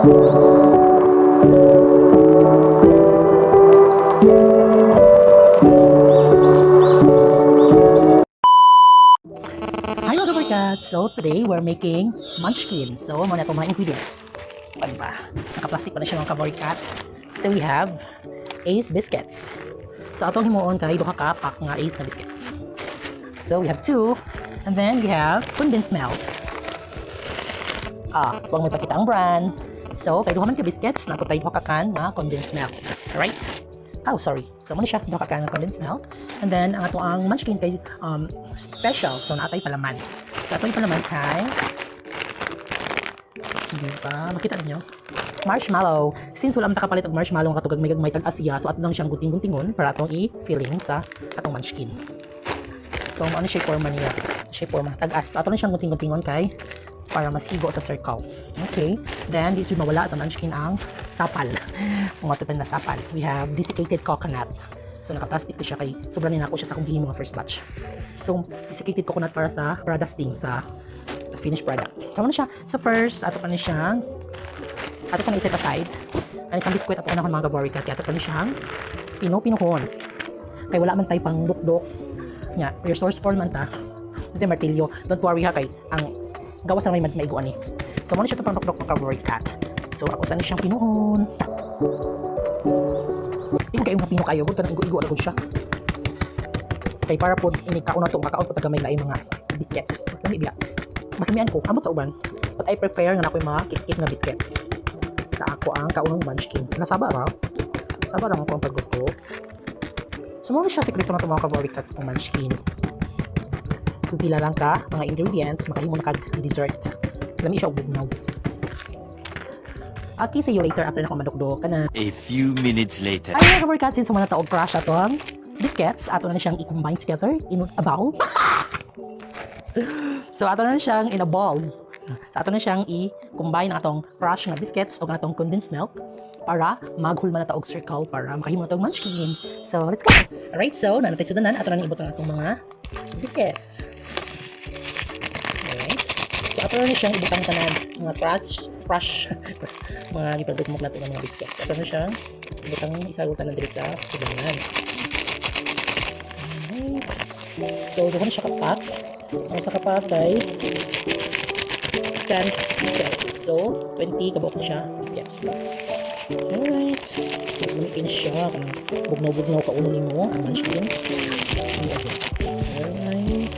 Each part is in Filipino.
Hi mga kabarkats! So today we're making munchkin. So muna itong mga ingredients. Ano ba? Naka-plastic pa na siya mga kabarkat. So we have Ace biscuits. So atong himuon kay duha ka pack nga Ace na biscuits. So we have 2. And then we have condensed milk. Huwag may pakita ang brand. So kay duha man ka biscuits, nato tayo duha ka kan nga condensed milk. Alright? Oh, sorry. So muna siya duha ka kan nga condensed milk. And then ang ato ang munchkin kay special. So naatay palaman. So ato yung palaman kay hindi ba? Makita ninyo? Marshmallow. Since wala man kapalit og marshmallow nga katugag may tag-asiya, so ato lang siyang gunting-guntingon para atong i-filling sa atong munchkin. So ano siya forma niya? Siya forma tag-as. So ato lang siyang gunting-guntingon kay para mas higo sa circle. Okay. Then this should mawala sa munchkin ang sapal. Kung ato pa na sapal. We have desiccated coconut. So naka-plastic ko siya kay sobrang ninako siya sa akong gihin mga first batch. So desiccated coconut para sa dusting sa finished product. So ano siya? So first, ato pa ni siyang ato pa ni set aside. Ano isang biskwit ato kanahon mga gaborika. Ato pa ni siyang pinuhon. Kay wala man tay pang dukdok. Nya, resourceful man ta. Ito martilyo. Don't worry ha kay ang gawas na may maiguan ni. So mo siya to pang dukdok mga gaborika. So ako sa ni siyang pinuhon. Hindi kayo mga pino kayo, huwag ka nang igo-igo na siya. Kaya para po, inikaon na ito, makaon po tagamay laing mga biscuits. Dami biya. Masamihan ko, abot sa uban. But I prefer nga na ako yung mga kit-kit na biscuits. Sa ako ang kaunang munchkin. Nasaba ra? Saba ra mo po ang pagguto. So muna siya, sekreto na ito mga kaborikats ng munchkin. Kung pila lang ka, mga ingredients, makahimo na kag-dessert. Lami siya ubog now. Okay, see you later after na ko madukdok ka na. A few minutes later. Ay mga kabarkats, since muna taog crush ato ang biscuits, ato na siyang i-combine together in a bowl. So ato na siyang in a bowl. So ato na siyang i-combine ang atong crush nga biscuits o ang atong condensed milk para maghulma na taog circle para makahimo na taog munchkin. So let's go. Alright, so nanatay sudanan, ato na ni ibot ang atong mga biscuits. Okay. So ato na siyang ibutang tanan mga crush mga ipagdugmok natin ng mga biscuits. Ato na siyang ibutang isagutan na dito sa sudanan. So, doon na siya kapak. Ang sa kapak ay 10 biscuits. So, 20 kabuok na siya biscuits. Alright. Lumikin siya. Bugnaw-bugnaw ka ulo ni mo. Ang munchkin. Alright.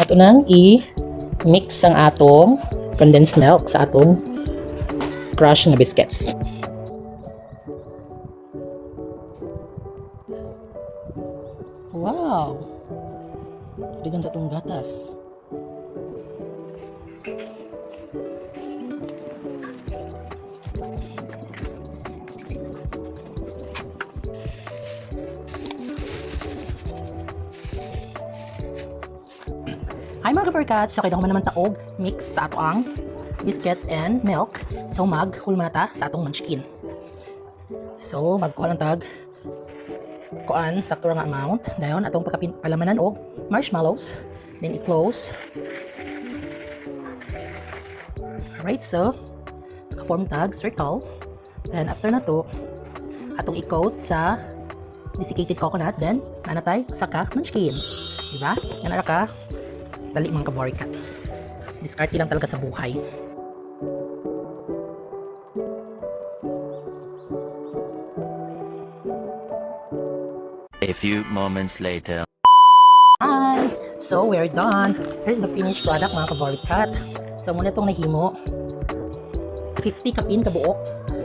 Ato nang i-mix ang atong condensed milk sa atong crush na biscuits. Wow! Digan sa itong gatas. Hi mga kabarkats! So, kaya naman taog mix sa ato ang biscuits and milk. So, maghulma na ta sa atong munchkin. So, magkuha lang tag kuan sakto nga amount. Dayon atong palamanan og marshmallows. Then i-close. Alright, so form tag circle. Then after na to, atong i-coat sa desiccated coconut. Then nanatay saka munchkin. Diba? Yan ara ka. Dali mga kaborikat. Discard lang talaga sa buhay. A few moments later. Hi! So, we're done. Here's the finished product mga kaborikat. So, muna itong nahimo. 50 kapin kabuok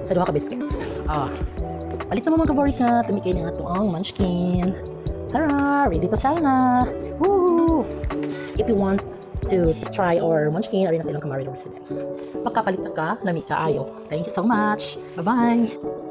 sa duha ka biscuits. Palit na mga kaborikat. Tumikay na nga ito ang munchkin. Tara! Ready to sell na! Woo! If you want to try our munchkin, ari na sa ilang Camarino residence. Magkapalit na ka, nami kaayo. Thank you so much! Bye-bye!